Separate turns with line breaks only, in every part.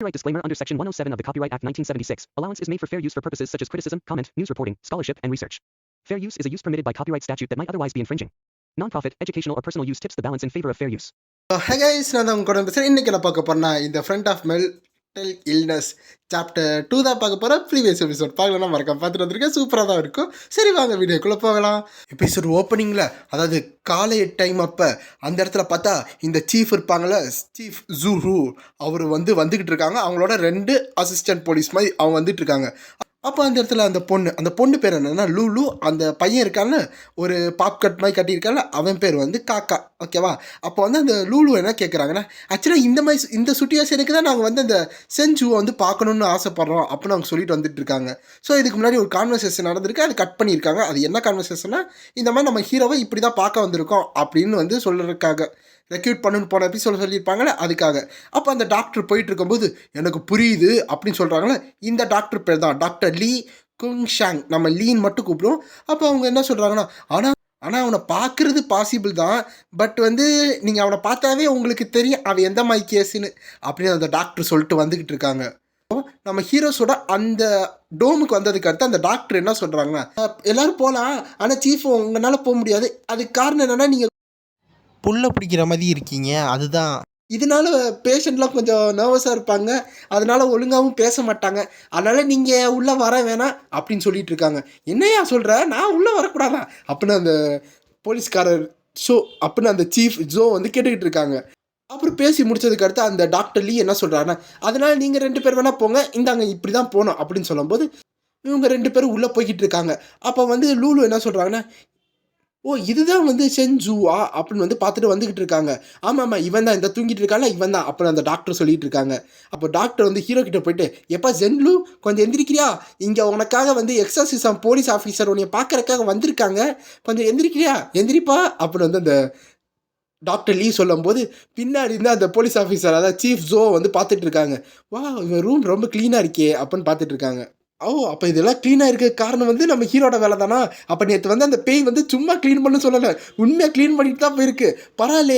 Copyright disclaimer under Section 107 of the Copyright Act 1976. Allowance is made for fair use for purposes such as criticism, comment, news reporting, scholarship, and research. Fair use is a use permitted by copyright statute that might otherwise be infringing. Non-profit, educational, or personal use tips the balance in favor of fair use.
Hey guys, நான் உங்க கூட பேசுகிறேன். இன்றைக்கி நான் பார்க்க போகிறேன்னா இந்த friend of mental illness chapter 2 தான் பார்க்க போகிறேன். ப்ரீவியஸ் எபிசோட் பார்க்கலாம் மறக்காம பார்த்துட்டு வந்திருக்கேன். சூப்பராக தான் இருக்கும். சரி வாங்க வீடியோக்குள்ளே போகலாம். எபிசோட் ஓப்பனிங்கில் அதாவது காலை டைம் அப்போ அந்த இடத்துல பார்த்தா இந்த சீஃப் இருப்பாங்கள்ல, சீஃப் ஜூஹூ அவர் வந்துக்கிட்டு இருக்காங்க. அவங்களோட 2 அசிஸ்டன்ட் போலீஸ் மாதிரி அவங்க வந்துட்டு இருக்காங்க. அப்போ அந்த இடத்துல அந்த பொண்ணு பேர் என்னென்னா லூலு. அந்த பையன் இருக்கான்னு ஒரு பாப்கட் மாதிரி கட்டியிருக்கால அவன் பேர் காக்கா. ஓகேவா? அப்போ அந்த லூலு என்ன கேட்குறாங்கன்னா, ஆக்சுவலாக இந்த சுட்டியாசனுக்கு தான் நாங்கள் அந்த செஞ்சுவை பார்க்கணுன்னு ஆசைப்பட்றோம் அப்படின்னு அவங்க சொல்லிட்டு வந்துட்டு இருக்காங்க. ஸோ இதுக்கு முன்னாடி ஒரு கான்வர்சேஷன் நடந்திருக்கு, அது கட் பண்ணியிருக்காங்க. அது என்ன கான்வர்சேஷன்னா, இந்த மாதிரி நம்ம ஹீரோவை இப்படி தான் பார்க்க வந்திருக்கோம் அப்படின்னு சொல்கிறதுக்காக ரெக்யூட் பண்ணுன்னு போன எபிசோட் சொல்லியிருப்பாங்களே அதுக்காக. அப்போ அந்த டாக்டர் போயிட்டு இருக்கும்போது எனக்கு புரியுது அப்படின்னு சொல்கிறாங்களே, இந்த டாக்டர் பேர் தான் டாக்டர் லீ குங்ஷாங். நம்ம லீன் மட்டும் கூப்பிடுவோம். அப்போ அவங்க என்ன சொல்கிறாங்கன்னா, ஆனால் அவனை பார்க்குறது பாசிபிள் தான், பட் நீங்கள் அவனை பார்த்தாவே உங்களுக்கு தெரியும் அவன் எந்த மாதிரி கேஸுன்னு அப்படின்னு அந்த டாக்டர் சொல்லிட்டு வந்துக்கிட்டு இருக்காங்க. நம்ம ஹீரோஸோட அந்த டோமுக்கு வந்ததுக்கு அடுத்து அந்த டாக்டர் என்ன சொல்கிறாங்கன்னா, எல்லோரும் போகலாம், ஆனால் சீஃப் உங்களால் போக முடியாது. அதுக்கு காரணம் என்னென்னா நீங்கள்
புல்ல பிடிக்கிற மாதிரி இருக்கீங்க, அதுதான்.
இதனால பேஷண்ட்லாம் கொஞ்சம் நர்வஸாக இருப்பாங்க, அதனால் ஒழுங்காகவும் பேச மாட்டாங்க. அதனால் நீங்கள் உள்ளே வர வேணாம் அப்படின்னு சொல்லிட்டு இருக்காங்க. என்னையா சொல்கிற, நான் உள்ளே வரக்கூடாதா அப்படின்னு அந்த போலீஸ்காரர் அப்படின்னு அந்த சீஃப் ஜோ கேட்டுக்கிட்டு இருக்காங்க. அப்புறம் பேசி முடிச்சதுக்கு அடுத்து அந்த டாக்டர் லீ என்ன சொல்கிறாருன்னா, அதனால் நீங்கள் 2 பேர் வேணால் போங்க, இந்தாங்க இப்படி தான் போகணும் அப்படின்னு சொல்லும்போது இவங்க 2 பேரும் உள்ளே போய்கிட்டு இருக்காங்க. அப்போ லூலு என்ன சொல்கிறாங்கன்னா, ஓ இதுதான் செஞ்சுவா அப்படின்னு பார்த்துட்டு வந்துக்கிட்டு இருக்காங்க. ஆமாம் இவன் தான் இந்த தூங்கிட்டு இருக்கால இவன் தான் அப்படின்னு அந்த டாக்டர் சொல்லிட்டு இருக்காங்க. அப்போ டாக்டர் ஹீரோ கிட்ட போயிட்டு, எப்பா ஜென்லு கொஞ்சம் எந்திரிக்கிறியா, இங்கே உனக்காக எக்ஸர்சிசம் போலீஸ் ஆஃபீஸர் உன்னை பார்க்கறக்காக வந்திருக்காங்க, கொஞ்சம் எந்திரிக்கிறியா, எந்திரிப்பா அப்படின்னு அந்த டாக்டர் லீ சொல்லும்போது பின்னாடி இருந்தால் அந்த போலீஸ் ஆஃபீஸர் அதாவது சீஃப் ஜோ பார்த்துட்டு இருக்காங்க. வா இவன் ரூம் ரொம்ப க்ளீனாக இருக்கே அப்படின்னு பார்த்துட்டு இருக்காங்க. அப்போ இதெல்லாம் க்ளீனாக இருக்க காரணம் நம்ம ஹீரோட வேலை தானா? அப்போ நேற்று அந்த பேய் சும்மா க்ளீன் பண்ணு சொல்லலை, உண்மையாக க்ளீன் பண்ணிட்டு தான் போயிருக்கு. பரவாயில்லே,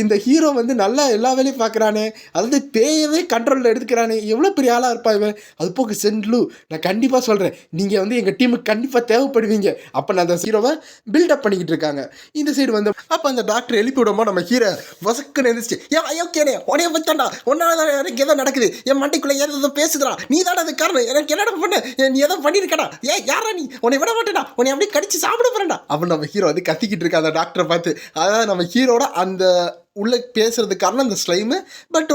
இந்த ஹீரோ நல்லா எல்லா வேலையும் பார்க்குறானே, அதாவது பேயவே கண்ட்ரோலில் எடுத்துக்கிறானே, எவ்வளோ பெரிய ஆளாக இருப்பா இவன். அது போக சென்ட்லு, நான் கண்டிப்பாக சொல்கிறேன், நீங்கள் எங்கள் டீமுக்கு கண்டிப்பாக தேவைப்படுவீங்க. அப்போ நான் அந்த ஹீரோவை பில்டப் பண்ணிக்கிட்டு இருக்காங்க. இந்த சைடு அப்போ அந்த டாக்டர் எழுப்பி விடுமோ நம்ம ஹீரோ வசக்குன்னு எழுந்துச்சு, ஏன் ஐயோக்கேனே உனைய வச்சாண்டா, ஒன்னால எனக்கு எதோ நடக்குது, என் மண்டைக்குள்ளே ஏதோ பேசுதுடா, நீ தானே அது காரணம், எனக்கு என்னடா பண்ண, நீ எதோ பண்ணியிருக்கடா, யாரா நீ, உன்னை விட மாட்டேடா, உன்னை அப்படியே கடிச்சு சாப்பிட போறேன்டா அப்படின்னு நம்ம ஹீரோ கத்திக்கிட்டு இருக்கா அந்த டாக்டரை பார்த்து. அதாவது நம்ம ஹீரோட அந்த உள்ளே பேசுறதுக்கு காரணம் அந்த ஸ்லைமு. பட்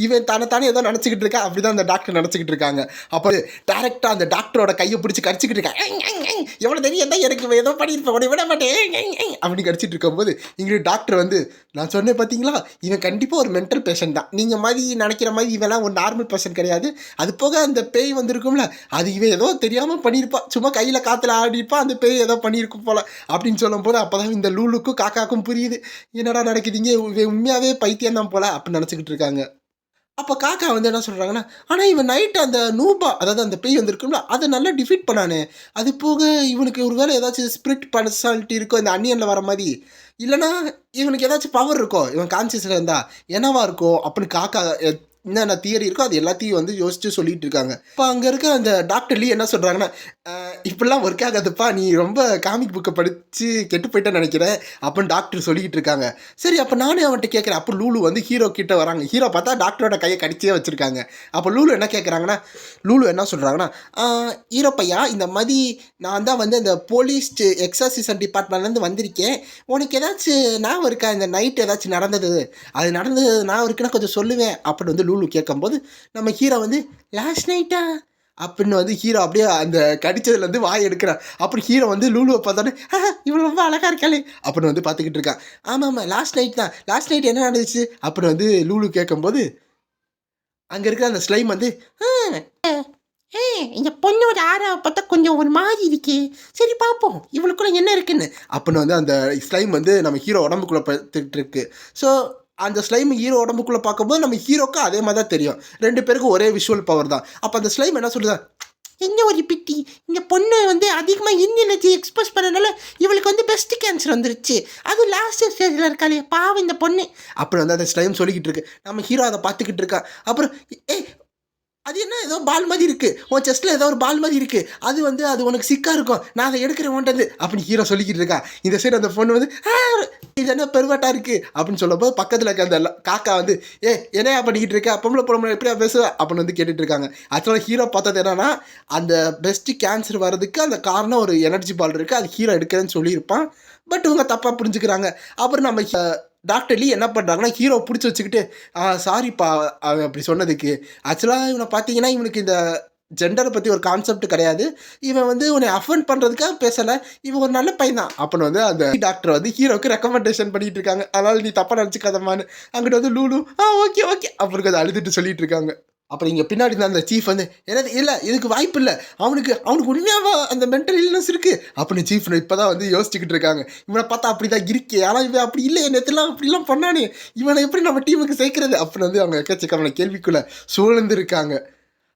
இவன் தானே ஏதோ நினச்சிக்கிட்டு இருக்கா, அப்படி தான் அந்த டாக்டர் நினச்சிக்கிட்டு இருக்காங்க. அப்போ டேரெக்டாக அந்த டாக்டரோட கையை பிடிச்சி கடிச்சிக்கிட்டு இருக்கேன். எவ்வளோ தெரியும் தான் எனக்கு ஏதோ பண்ணியிருப்பேன், உடனே விட மாட்டேன் அப்படி கடிச்சிட்டு இருக்கும்போது இங்கே டாக்டர் நான் சொன்னேன் பார்த்தீங்களா, இவன் கண்டிப்பாக ஒரு மென்டல் பேஷண்ட் தான், நீங்கள் மாதிரி நினைக்கிற மாதிரி இவெல்லாம் ஒரு நார்மல் பேஷண்ட் கிடையாது. அது போக அந்த பேய் இருக்கும்ல, அது இவன் ஏதோ தெரியாமல் பண்ணியிருப்பான், சும்மா கையில் காற்றுல ஆடிப்பா, அந்த பேய் ஏதோ பண்ணியிருக்கும் போல அப்படின்னு சொல்லும்போது அப்போ தான் இந்த லூலுக்கும் காக்காக்கும் புரியுது, என்னடா நடக்குதுங்க, உண்மையாகவே பைத்தியம் தான் போல அப்படின்னு நினச்சிக்கிட்டு இருக்காங்க. அப்போ காக்கா என்ன சொல்கிறாங்கன்னா, ஆனால் இவன் நைட்டு அந்த நூபா அதாவது அந்த பேய் இருக்கும்ல அதை நல்லா டிஃபீட் பண்ணானே, அது போக இவனுக்கு ஒரு வேளை ஏதாச்சும் ஸ்பிரிட் பர்சனாலிட்டி இருக்கோ இந்த அன்னியனில் வர மாதிரி, இல்லைனா இவனுக்கு ஏதாச்சும் பவர் இருக்கோ, இவன் கான்சியஸில் இருந்தா என்னவா இருக்கோ அப்படின்னு காக்கா என்னென்ன தியரி இருக்கோ அது எல்லாத்தையும் யோசிச்சு சொல்லிட்டு இருக்காங்க. இப்போ அங்கே இருக்க அந்த டாக்டர் லீ என்ன சொல்கிறாங்கன்னா, இப்படிலாம் ஒர்க் ஆகாதுப்பா, நீ ரொம்ப காமிக் புக்கை படித்து கெட்டு போயிட்டேன்னு நினைக்கிறேன் அப்படின்னு டாக்டர் சொல்லிக்கிட்டு இருக்காங்க. சரி அப்போ நானே அவன்கிட்ட கேட்குறேன். அப்போ லூலு ஹீரோ கிட்ட வராங்க. ஹீரோ பார்த்தா டாக்டரோட கையை கடிச்சே வச்சுருக்காங்க. அப்போ லூலு என்ன கேட்குறாங்கன்னா, லூலு என்ன சொல்கிறாங்கன்னா, ஹீரோ பையா இந்த மாதிரி நான் தான் அந்த போலீஸ் எக்ஸர்சிசம் டிபார்ட்மெண்ட்லேருந்து வந்திருக்கேன், உனக்கு ஏதாச்சும் ஞாபகம் இருக்கா, இந்த நைட் ஏதாச்சும் நடந்தது, அது நடந்தது ஞாபகம் இருக்குன்னா கொஞ்சம் சொல்லுவேன் அப்படின்னு லூலு கேட்கும்போது நம்ம ஹீரோ லாஸ்ட் நைட்டா அப்படின்னு ஹீரோ அப்படியே அந்த கடிச்சதுலேருந்து வாய் எடுக்கிறான். அப்புறம் ஹீரோ லூலுவை பார்த்தோன்னே இவன் ரொம்ப அழகாக இருக்காளே அப்படின்னு பார்த்துக்கிட்டு இருக்கான். ஆமாம் லாஸ்ட் நைட் தான், லாஸ்ட் நைட் என்ன நடந்துச்சு அப்படின்னு லூலு கேட்கும்போது அங்கே இருக்கிற அந்த ஸ்லைம்
இந்த பொண்ணோட ஆறாவை பார்த்தா கொஞ்சம் ஒரு மாதிரி இருக்கே, சரி பார்ப்போம் இவளுக்குள்ள என்ன இருக்குன்னு
அப்படின்னு அந்த ஸ்லைம் நம்ம ஹீரோ உடம்புக்குள்ளே பார்த்துக்கிட்டு இருக்கு. ஸோ அந்த ஸ்லைம் ஹீரோ உடம்புக்குள்ளே பார்க்கும்போது நம்ம ஹீரோக்கு அதே மாதிரி தான் தெரியும், 2 பேருக்கும் ஒரே விஷுவல் பவர் தான். அப்போ அந்த ஸ்லைம் என்ன சொல்லுதா,
என்ன ஒரு பிட்டி, இந்த பொண்ணு அதிகமாக எனர்ஜி எக்ஸ்பிரஸ் பண்ணனால இவளுக்கு பெஸ்ட் கேன்சர் வந்துருச்சு, அது லாஸ்ட் ஸ்டேஜில் இருக்காளே பாவம் இந்த பொண்ணு
அப்புறம் அந்த ஸ்லைம் சொல்லிக்கிட்டு இருக்கு. நம்ம ஹீரோ அதை பார்த்துக்கிட்டு இருக்கா. அப்புறம் ஏதோ பால் மாதிரி இருக்கு, உன் செஸ்ட்ல ஏதோ ஒரு பால் மாதிரி இருக்கு, அது வந்து அது உனக்கு சிக்கா இருக்கும், நான் அதை எடுக்கிறேன் உன்ட்டது அப்படின்னு ஹீரோ சொல்லிக்கிட்டு இருக்கா. இந்த சைடு அந்த பொண்ணு வந்து இது என்ன பெருவாட்டா இருக்கு அப்படின்னு சொல்லும்போது பக்கத்தில் இருக்க அந்த காக்கா வந்து என்னையா பண்ணிக்கிட்டு இருக்க, பொம்பளை எப்படியா பேசுவ அப்படின்னு வந்து கேட்டுட்டு இருக்காங்க. ஆக்சுவலாக ஹீரோ பார்த்தது என்னன்னா, அந்த பெஸ்ட் கேன்சர் வர்றதுக்கு அந்த காரணம் ஒரு எனர்ஜி பால் இருக்கு, அது ஹீரோ எடுக்கிறேன்னு சொல்லியிருப்பான். பட் இவங்க தப்பாக புரிஞ்சுக்கிறாங்க. அப்புறம் நம்ம டாக்டர் லீ என்ன பண்ணுறாங்கன்னா, ஹீரோ பிடிச்சி வச்சுக்கிட்டு சாரிப்பா அவன் அப்படி சொன்னதுக்கு. ஆக்சுவலாக இவனை பார்த்தீங்கன்னா இவனுக்கு இந்த ஜெண்டரை பற்றி ஒரு கான்செப்ட் கிடையாது, இவன் வந்து உன்னை அஃபெண்ட் பண்ணுறதுக்காக பேசலை, இவன் ஒரு நல்ல பையன் தான் அப்படின்னு வந்து அந்த டாக்டர் வந்து ஹீரோக்கு ரெக்கமெண்டேஷன் பண்ணிட்டு இருக்காங்க. அதனால் நீ தப்பாக நினச்சிக்காதம்மான்னு அங்கிட்ட வந்து லூலு ஓகே ஓகே அப்புறம் அதை அழுதுட்டு சொல்லிட்டு இருக்காங்க. அப்புறம் இங்கே பின்னாடி இருந்த அந்த சீஃப் வந்து என்னது இல்லை இதுக்கு வாய்ப்பு இல்லை, அவனுக்கு உண்மையாவா அந்த மென்டல் இல்னஸ் இருக்குது அப்படின்னு சீஃப் இப்போ தான் வந்து யோசிச்சுக்கிட்டு இருக்காங்க. இவனை பார்த்தா அப்படி தான் இருக்கே, ஆனால் இவன் அப்படி இல்லை, நேற்றுலாம் அப்படிலாம் பண்ணானே, இவனை எப்படி நம்ம டீமுக்கு சேர்க்கறது அப்படின்னு வந்து அவங்க எக்கச்சக்கமான கேள்விக்குள்ளே சூழ்ந்து இருக்காங்க.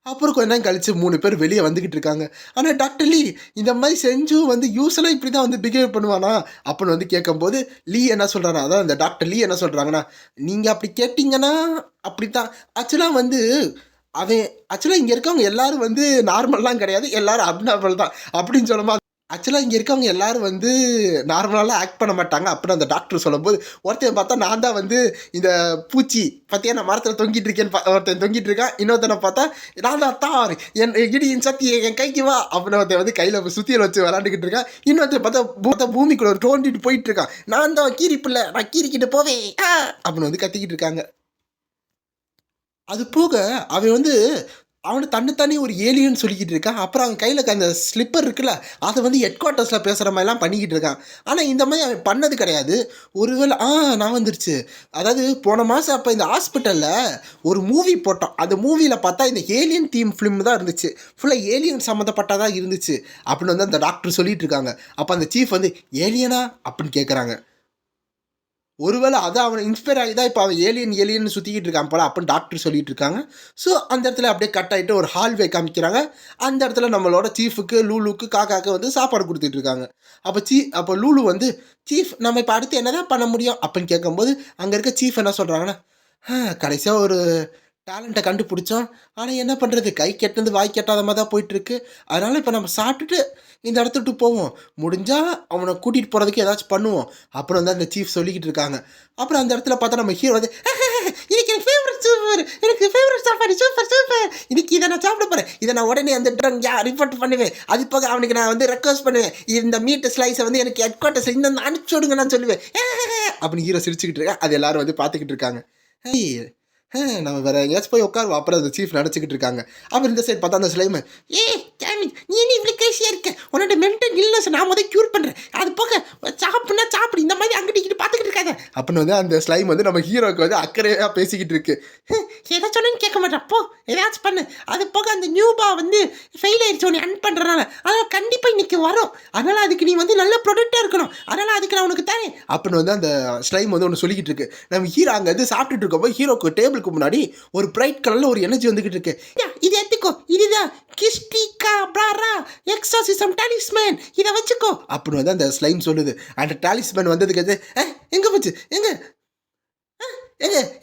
அப்புறம் கொஞ்ச நேரம் கழிச்சு 3 பேர் வெளியே வந்துக்கிட்டு இருக்காங்க. ஆனால் டாக்டர் லீ இந்த மாதிரி செஞ்சும் வந்து யூஸ்வலாக இப்படி தான் வந்து பிஹேவ் பண்ணுவானா அப்படின்னு வந்து கேட்கும்போது லீ என்ன சொல்கிறானா, அதான் அந்த டாக்டர் லீ என்ன சொல்கிறாங்கன்னா, நீங்கள் அப்படி கேட்டிங்கன்னா அப்படி தான். ஆக்சுவலாக வந்து இங்கே இருக்கவங்க எல்லாரும் வந்து நார்மல்லாம் கிடையாது, எல்லாரும் அப்நார்மல் தான் அப்படின்னு சொல்லும்போது ஆக்சுவலாக இங்கே இருக்கவங்க எல்லாரும் வந்து நார்மலாலாம் ஆக்ட் பண்ண மாட்டாங்க அப்படின்னு அந்த டாக்டர் சொல்லும்போது ஒருத்தன் பார்த்தா நான் தான் வந்து இந்த பூச்சி பார்த்தியா நான் மரத்தில் தொங்கிட்டு இருக்கேன்னு ஒருத்தன் தொங்கிட்டு இருக்கான், இன்னொருத்தனை பார்த்தா நான் தான் தார் என் இடியின் சக்தி என் கைக்கு வா அப்படின்னு ஒருத்தன் வந்து கையில் சுத்தியில் வச்சு விளாண்டுக்கிட்டு இருக்கான், இன்னொருத்தன் பார்த்தா பூமிக்குள்ள ஒரு தோண்டிட்டு போயிட்டு இருக்கான், நான் தான் கீரிப்பில்லை நான் கீரிக்கிட்டு போவேன் அப்படின்னு வந்து கத்திக்கிட்டு இருக்காங்க. அது போக அவன் வந்து அவனை தன்னைத்தானே ஒரு ஏலியன்னு சொல்லிக்கிட்டு இருக்கான். அப்புறம் அவன் கையில் அந்த ஸ்லிப்பர் இருக்குல்ல அதை வந்து ஹெட் குவார்ட்டர்ஸில் பேசுகிற மாதிரிலாம் பண்ணிக்கிட்டு இருக்கான். ஆனால் இந்த மாதிரி அவன் பண்ணது கிடையாது. ஒருவேளை நான் வந்துருச்சு, அதாவது போன மாதம் அப்போ இந்த ஹாஸ்பிட்டலில் ஒரு மூவி போட்டோம், அந்த மூவியில் பார்த்தா இந்த ஏலியன் தீம் ஃபிலிம் தான் இருந்துச்சு, ஃபுல்லாக ஏலியன் சம்மந்தப்பட்டதாக இருந்துச்சு அப்படின்னு வந்து அந்த டாக்டர் சொல்லிட்டு இருக்காங்க. அப்போ அந்த சீஃப் வந்து ஏலியனா அப்படின்னு கேட்குறாங்க. ஒருவேளை அதை அவனை இன்ஸ்பயர் ஆகி தான் இப்போ அவன் ஏலியன் சுற்றிக்கிட்டு இருக்கான் போல அப்படின்னு டாக்டர் சொல்லிட்டு இருக்காங்க. ஸோ அந்த இடத்துல அப்படியே கட் ஆகிட்டு ஒரு ஹால்வே காமிக்கிறாங்க. அந்த இடத்துல நம்மளோட சீஃபுக்கு லூலுக்கு காக்காக்கு வந்து சாப்பாடு கொடுத்துட்டு இருக்காங்க. அப்போ லூலு வந்து சீஃப் நம்ம இப்போ அடுத்து என்ன தான் பண்ண முடியும் அப்படின்னு கேட்கும்போது அங்கே இருக்க சீஃப் என்ன சொல்கிறாங்கன்னா, கடைசியாக ஒரு டேலண்ட்டை கண்டுபிடிச்சோம், ஆனால் என்ன பண்ணுறது, கை கெட்டது வாய் கெட்டாத மாதிரி தான் போயிட்டுருக்கு, அதனால் இப்போ நம்ம சாப்பிட்டுட்டு இந்த இடத்துட்டு போவோம், முடிஞ்சால் அவனை கூட்டிகிட்டு போகிறதுக்கு ஏதாச்சும் பண்ணுவோம் அப்புறம் வந்து அந்த சீஃப் சொல்லிக்கிட்டு இருக்காங்க. அப்புறம் அந்த இடத்துல பார்த்தா நம்ம ஹீரோ வந்து இன்னைக்கு எனக்கு ஃபேவரட் சாப்பாடு சூப்பர் இன்னைக்கு இதை நான் சாப்பிட போகிறேன், இதை நான் உடனே அந்த ட்ரங் ரிப்போர்ட் பண்ணுவேன், அது போக அவனுக்கு நான் வந்து ரெக்வஸ்ட் பண்ணுவேன், இந்த மீட் ஸ்லைஸை வந்து எனக்கு ஹெட் குவார்ட்டர்ஸ் இந்த அனுப்பிச்சி விடுங்க நான் சொல்லுவேன் அப்படின்னு ஹீரோ சிரிச்சுக்கிட்டு இருக்கேன். அது எல்லாரும் வந்து பார்த்துக்கிட்டு இருக்காங்க. நம்ம வேற எங்கேயாச்சும் போய் உட்காருவோம் அப்புறம் அந்த சீஃப் நினச்சிக்கிட்டு இருக்காங்க. அப்புறம் இந்த சைட் பார்த்தா அந்த ஸ்லைமு நீ என்ன இவ்வளோ கிரேசியாக இருக்க, உன்னோட மென்டல் இல்னஸ் நான் முதல் க்யூர் பண்ணுறேன், அது போக சாப்பிடு இந்த மாதிரி அங்கிட்டு பார்த்துக்கிட்டு இருக்காங்க அப்படின்னு வந்து அந்த ஸ்லைம் வந்து நம்ம ஹீரோக்கு வந்து அக்கறையாக பேசிக்கிட்டு இருக்கு. எதை சொன்னு கேட்க மாட்டேன், அப்போ ஏதாச்சும் பண்ணு, அது போக அந்த நியூபா வந்து ஃபெயில் ஆயிடுச்சு உன்னை அன் பண்ணுறனால, அதனால் கண்டிப்பாக இன்னைக்கு வரும், அதனால் அதுக்கு நீ வந்து நல்ல ப்ரொடக்டாக இருக்கணும், அதனால் அதுக்கு நான் உனக்கு தரேன் அப்படின்னு வந்து அந்த ஸ்லைம் வந்து ஒன்று சொல்லிக்கிட்டு இருக்கு. நம்ம ஹீரோ அங்கே வந்து சாப்பிட்டுட்டு இருக்கப்போ ஹீரோக்கு டேபிளுக்கு முன்னாடி ஒரு பிரைட் கலரில் ஒரு எனர்ஜி வந்துக்கிட்டு இருக்கு. இது எடுத்துக்கோ, இதுதான் கிஸ்டிகா பிராரா எக்ஸாசிசம் டாலிஸ்மேன், இதை வச்சுக்கோ அப்படின்னு வந்து அந்த ஸ்லைம் சொல்லுது. அந்த டாலிஸ்மேன் வந்ததுக்கு எங்கே போச்சு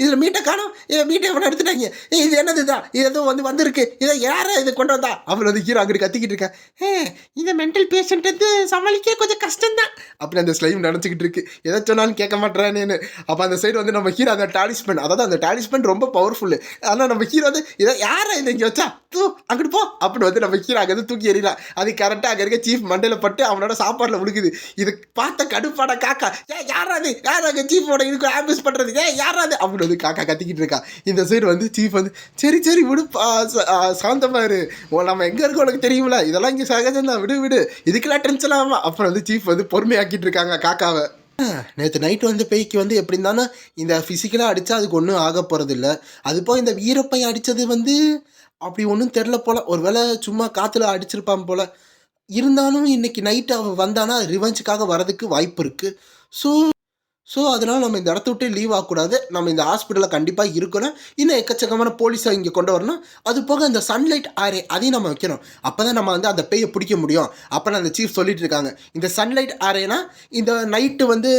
இதில் மீட்டை காணும், மீட்டை எவ்வளோ எடுத்துட்டாங்க, இது என்னது தான் இது எதுவும் வந்திருக்கு, இதை யாரை இதை கொண்டு வந்தா அப்புறம் வந்து ஹீரோ அங்கிட்டு கத்திக்கிட்டு இருக்கேன். இந்த மென்டல் பேஷண்ட் வந்து சமாளிக்க கொஞ்சம் கஷ்டம்தான் அப்படி அந்த ஸ்லைம் நினச்சிக்கிட்டு இருக்கு, எதை சொன்னாலும் கேட்க மாட்டேறானேன்னு. அப்போ அந்த சைடு வந்து நம்ம ஹீரோ அந்த டாலிஸ்மேன், அதாவது அந்த டாலிஸ்மேன் ரொம்ப பவர்ஃபுல்லு, ஆனால் நம்ம ஹீரோ வந்து இதை யாரை இதை இங்கே வச்சா அங்கிட்டு போ அப்படின்னு வந்து நம்ம ஹீரோ அங்கே தூக்கி எறியலாம். அது கரெக்டாக அங்கே இருக்க சீஃப் மண்டையில் பட்டு அவனோட சாப்பாட்டில் விழுகுது. இது பார்த்த கடுப்பாட காக்கா யாராது அங்கே சீஃபோட இதுக்கு ஆம்பிஸ் பண்ணுறது யாராது அப்படின்னு வந்து காக்கா கத்திக்கிட்டு இருக்கா. இந்த சைடு வந்து சீஃப் வந்து சரி விடு சாந்தமா இரு, நம்ம எங்கே இருக்கோம் உனக்கு தெரியுமில, இதெல்லாம் இங்கே சகஜம் தான், விடு இதுக்கெல்லாம் டென்ஷன் ஆகாம அப்புறம் வந்து சீஃப் வந்து பொறுமையாக்கிட்டு இருக்காங்க காக்காவை. நேற்று நைட்டு வந்து பேய்க்கு வந்து எப்படி இருந்தாலும் இந்த ஃபிசிக்கலாக அடித்தா அதுக்கு ஒன்றும் ஆக போகிறதில்ல, அதுபோல் இந்த வீரப்பை அடித்தது வந்து அப்படி ஒன்றும் தெரில போல், ஒரு வேளை சும்மா காற்றுல அடிச்சிருப்பான் போல். இருந்தாலும் இன்னைக்கு நைட்டு அவன் வந்தானா ரிவெஞ்சுக்காக வரதுக்கு வாய்ப்பு இருக்குது. ஸோ ஸோ அதனால் நம்ம இந்த இடத்த விட்டு லீவ் ஆகக்கூடாது, நம்ம இந்த ஹாஸ்பிட்டலில் கண்டிப்பாக இருக்கணும், இன்னும் எக்கச்சக்கமான போலீஸை இங்கே கொண்டு வரணும், அது போக அந்த சன்லைட் அரே அதையும் நம்ம வைக்கணும், அப்போ தான் நம்ம வந்து அந்த பேயை பிடிக்க முடியும். அப்போ அந்த சீஃப் சொல்லிட்டு இருக்காங்க, இந்த சன்லைட் அரேனா இந்த நைட்டு வந்து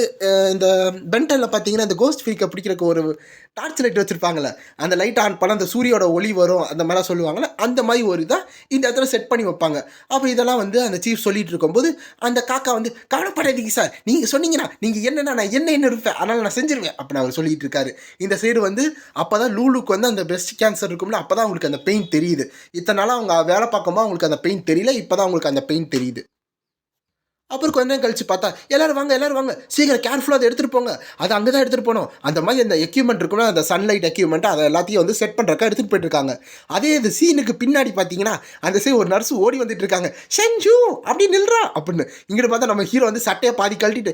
இந்த பென்டனில் பார்த்தீங்கன்னா இந்த கோஸ்ட் ஃபீக்கை பிடிக்கிறக்கு ஒரு டார்ச் லைட் வச்சுருப்பாங்கள்ல, அந்த லைட் ஆன் பண்ண அந்த சூரியோட ஒளி வரும் அந்த மாதிரிலாம் சொல்லுவாங்கள்ல, அந்த மாதிரி ஒரு இதாக இந்த இடத்துல செட் பண்ணி வைப்பாங்க. அப்போ இதெல்லாம் வந்து அந்த சீஃப் சொல்லிட்டு இருக்கும்போது அந்த காக்கா வந்து கவலைப்படாதீங்க சார், நீங்கள் சொன்னீங்கன்னா நீங்கள் என்னென்னா நான் என்ன இருப்பேன், அதனால் நான் செஞ்சிருவேன் அப்படின்னு அவர் சொல்லிட்டு இருக்காரு. இந்த சைடு வந்து அப்போ தான் லூலுக்கு வந்து அந்த பிரஸ்ட் கேன்சர் இருக்கும்ல, அப்போ தான் அவங்களுக்கு அந்த பெயின் தெரியுது. இத்தனை நாளாக அவங்க வேலை பார்க்கும்போது அவங்களுக்கு அந்த பெயின் தெரியல, இப்போ தான் அவங்களுக்கு அந்த பெயின் தெரியுது. அப்புறம் கொஞ்ச நேரம் கழிச்சு பார்த்தா எல்லாரும் வாங்க சீக்கிரம் கேர்ஃபுல்லாக அதை எடுத்துகிட்டு போங்க, அது அங்கே தான் எடுத்துகிட்டு போகணும். அந்த மாதிரி அந்த எக்யூப்மெண்ட் இருக்குன்னா அந்த சன்லைட் எக்யூப்மெண்ட் அதை எல்லாத்தையும் வந்து செட் பண்ணுறக்கா எடுத்துகிட்டு போயிட்டுருக்காங்க. அதே இது சீனுக்கு பின்னாடி பார்த்தீங்கன்னா அந்த சைடு ஒரு நர்ஸ் ஓடி வந்துட்டு இருக்காங்க, செஞ்சு அப்படி நில்றா அப்படின்னு. இங்கிட்ட பார்த்தா நம்ம ஹீரோ வந்து சட்டையை பாதி கழட்டிட்டு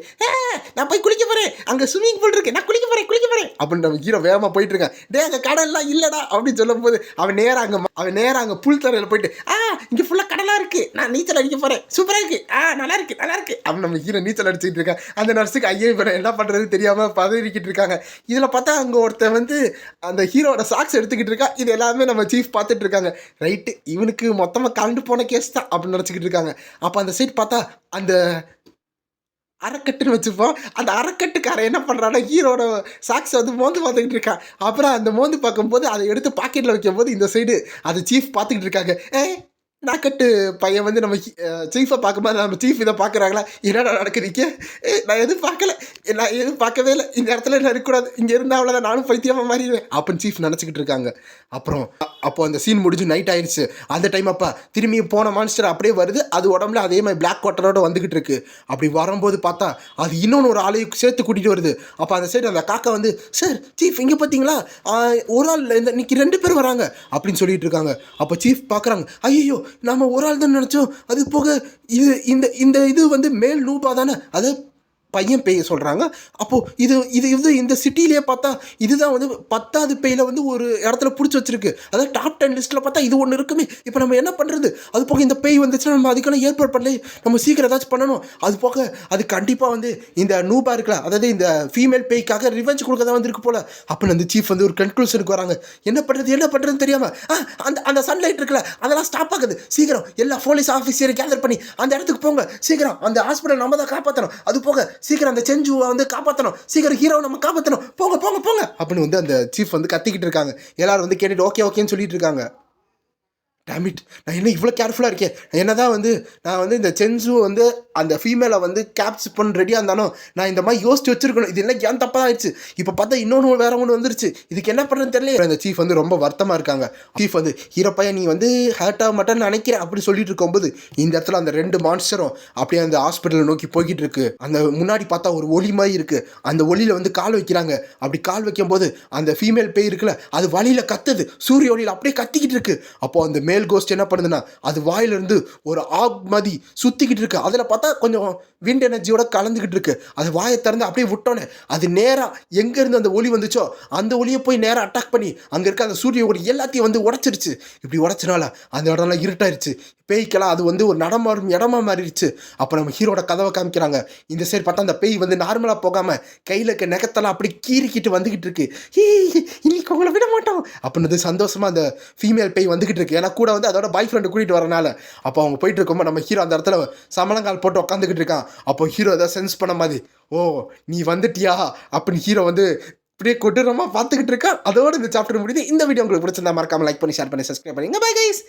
நான் போய் குளிக்க போகிறேன், அங்கே ஸ்விம்மிங் பூல் இருக்கு, நான் குளிக்க போகிறேன் அப்படின்னு நம்ம ஹீரோ வேகமாக போயிட்டு இருக்கேன். அங்கே கடல்லாம் இல்லைடா அப்படின்னு சொல்லும் போது அவன் நேராக அங்கே புல் தரையில் போயிட்டு இங்கே ஃபுல்லாக கடலாக இருக்குது, நான் நீச்சல் அடிக்க போகிறேன், சூப்பராக இருக்குது, நல்லா இருக்கு அப்படின்னு நம்ம ஹீரோ நீச்சல் அடிச்சுட்டு இருக்கேன். அந்த நர்ஸுக்கு ஐயோ இப்போ என்ன பண்ணுறது தெரியாமல் பதவிக்கிட்டு இருக்காங்க. இதில் பார்த்தா அங்கே ஒருத்தன் வந்து அந்த ஹீரோட சாக்ஸ் எடுத்துக்கிட்டு இருக்கா. இது எல்லாமே நம்ம சீஃப் பார்த்துட்டு இருக்காங்க. ரைட்டு, இவனுக்கு மொத்தமாக கலந்து போன கேஸ் தான் அப்படின்னு நினச்சிக்கிட்டு இருக்காங்க. அப்போ அந்த சைட் பார்த்தா அந்த அரைக்கட்டுன்னு வச்சுப்போம், அந்த அரைக்கட்டுக்காரன் என்ன பண்ணுறான்னா ஹீரோட சாக்ஸை வந்து மோந்து பார்த்துக்கிட்டு இருக்கான். அப்புறம் அந்த மோந்து பார்க்கும்போது அதை எடுத்து பாக்கெட்டில் வைக்கும் போது இந்த சைடு அது சீஃப் பார்த்துக்கிட்டு இருக்காங்க. நாக்கட்டு பையன் வந்து நம்ம சீஃபை பார்க்கும்போது நம்ம சீஃப் இதை பார்க்குறாங்களா, என்னடா நடக்குதுங்க, நான் எதுவும் பார்க்கவே இல்லை, இந்த இடத்துல நான் இருக்கக்கூடாது, இங்கே இருந்தால் அவ்வளோதான், நானும் பைத்தியமாக மாறிடுவேன் அப்படின்னு சீஃப் நினச்சிக்கிட்டு இருக்காங்க. அப்புறம் அப்போ அந்த சீன் முடிஞ்சு நைட் ஆயிடுச்சு. அந்த டைம் அப்போ திரும்பி போன மான்ஸ்டர் அப்படியே வருது, அது உடம்புல அதே மாதிரி பிளாக் வாட்டரோட வந்துக்கிட்டு இருக்கு. அப்படி வரும்போது பார்த்தா அது இன்னொன்று ஒரு ஆளையும் சேர்த்து கூட்டிகிட்டு வருது. அப்போ அந்த சைடு அந்த காக்கா வந்து, சார் சீஃப் இங்கே பார்த்தீங்களா, ஒரு ஆள் இன்னைக்கு 2 பேர் வராங்க அப்படின்னு சொல்லிட்டு இருக்காங்க. அப்போ சீஃப் பார்க்குறாங்க, ஐயோ நம்ம ஒரு ஆள் தான் நினச்சோம், அது போக இது வந்து மேல் நூபா தானே, அதை பையன் பேய் சொல்கிறாங்க. அப்போது இது இந்த சிட்டிலேயே பார்த்தா இதுதான் வந்து 10வது பேயில் வந்து ஒரு இடத்துல பிடிச்சி வச்சிருக்கு, அதாவது டாப் 10 லிஸ்ட்டில் பார்த்தா இது ஒன்று இருக்குமே. இப்போ நம்ம என்ன பண்ணுறது, அது போக இந்த பேய் வந்துச்சுன்னா நம்ம அதுக்கெல்லாம் ஏற்பாடு பண்ணல, நம்ம சீக்கிரம் ஏதாச்சும் பண்ணணும். அது போக அது கண்டிப்பாக வந்து இந்த நூபா இருக்கலாம், அதாவது இந்த ஃபீமேல் பேய்க்காக ரிவெஞ்ச் கொடுக்க தான் வந்துருக்கு போல் அப்படின்னு அந்த சீஃப் வந்து ஒரு கன்க்ளூஷனுக்கு வராங்க. என்ன பண்ணுறதுன்னு தெரியாமல் அந்த சன்லைட் இருக்குல்ல அதெல்லாம் ஸ்டாப் ஆகுது. சீக்கிரம் எல்லா போலீஸ் ஆஃபீஸரை கேதர் பண்ணி அந்த இடத்துக்கு போங்க, சீக்கிரம் அந்த ஹாஸ்பிட்டல் நம்ம தான் காப்பாற்றணும், அது போக சீக்கிரம் அந்த செஞ்சுவை வந்து காப்பாற்றணும், சீக்கிரம் ஹீரோவை நம்ம காப்பாற்றணும், போங்க அப்படின்னு வந்து அந்த சீஃப் வந்து கத்திக்கிட்டு இருக்காங்க. எல்லாரும் வந்து கேட்டுட்டு ஓகேன்னு சொல்லிட்டு இருக்காங்க. டேமிட், நான் என்ன இவ்வளோ கேர்ஃபுல்லாக இருக்கேன், நான் வந்து இந்த சென்சு வந்து அந்த ஃபீமேலை வந்து கேப்ஸ் பண்ண ரெடியாக இருந்தாலும் நான் இந்த மாதிரி யோசிச்சு வச்சிருக்கணும், இது என்ன ஏன் தப்பாக ஆயிடுச்சு, இப்போ பார்த்தா இன்னொன்று வேற ஒன்று வந்துருச்சு, இதுக்கு என்ன பண்ணுறதுன்னு தெரியல. அந்த சீஃப் வந்து ரொம்ப வருத்தமாக இருக்காங்க. சீஃப் வந்து ஹீரோ பையன் நீ வந்து ஹேர்ட் ஆக மாட்டேன்னு நினைக்கிறேன் அப்படி சொல்லிட்டு இருக்கும்போது இந்த இடத்துல அந்த 2 மான்ஸ்டரும் அப்படியே அந்த ஹாஸ்பிட்டலை நோக்கி போய்கிட்டு இருக்கு. அந்த முன்னாடி பார்த்தா ஒரு ஒளி மாதிரி இருக்கு, அந்த ஒளியில் வந்து கால் வைக்கிறாங்க. அப்படி கால் வைக்கும்போது அந்த ஃபீமேல் பேய் இருக்குல்ல அது வழியில் கத்துது, சூரிய ஒளியில் அப்படியே கத்திக்கிட்டு இருக்கு. அப்போ அந்த மேல் கோஸ்ட் என்ன பண்ணுதுன்னா அது வாயிலிருந்து ஒரு ஆக் மாதிரி சுத்திக்கிட்டு இருக்கு. அதில் பார்த்தா கொஞ்சம் விண்ட் எனர்ஜியோட கலந்துக்கிட்டு இருக்கு. அது வாயை திறந்து அப்படியே விட்டோன்னே அது நேராக எங்கேருந்து அந்த ஒளி வந்துச்சோ அந்த ஒளியை போய் நேராக அட்டாக் பண்ணி அங்கே இருக்க அந்த சூரிய ஒளி எல்லாத்தையும் வந்து உடச்சிருச்சு. இப்படி உடச்சினால அந்த இடம்லாம் இருட்டாயிருச்சு. பேய்க்கெல்லாம் அது வந்து ஒரு நடமாடும் இடமா மாறிடுச்சு. அப்போ நம்ம ஹீரோட கதவை காமிக்கிறாங்க. இந்த சைடு பார்த்தா அந்த பேய் வந்து நார்மலாக போகாமல் கையில் இருக்க நெகத்தெல்லாம் அப்படி கீறிக்கிட்டு வந்துக்கிட்டு இருக்கு. இன்னைக்கு உங்களை விட மாட்டோம் அப்படின்னு சந்தோஷமாக அந்த ஃபீமேல் பேய் வந்துக்கிட்டு இருக்கு. ஏன்னா கூட வந்து அதோட பாய் ஃப்ரெண்டு கூட்டிகிட்டு வரனால. அப்போ அவங்க போயிட்டு இருக்கும்போது நம்ம ஹீரோ அந்த இடத்துல சமணங்கால் போட்டு உட்காந்துக்கிட்டு இருக்கான். அப்போ ஹீரோ ஏதாவது சென்ஸ் பண்ண மாதிரி, ஓ நீ வந்துட்டியா அப்படின்னு ஹீரோ வந்து இப்படியே கொடூரமாக பார்த்துக்கிட்டு இருக்கா. அதோட இந்த சாப்டர் முடியுது. இந்த வீடியோ உங்களுக்கு பிடிச்சிருந்தா மறக்காம லைக் பண்ணி ஷேர் பண்ணி சப்ஸ்கிரைப் பண்ணுங்க. Bye guys.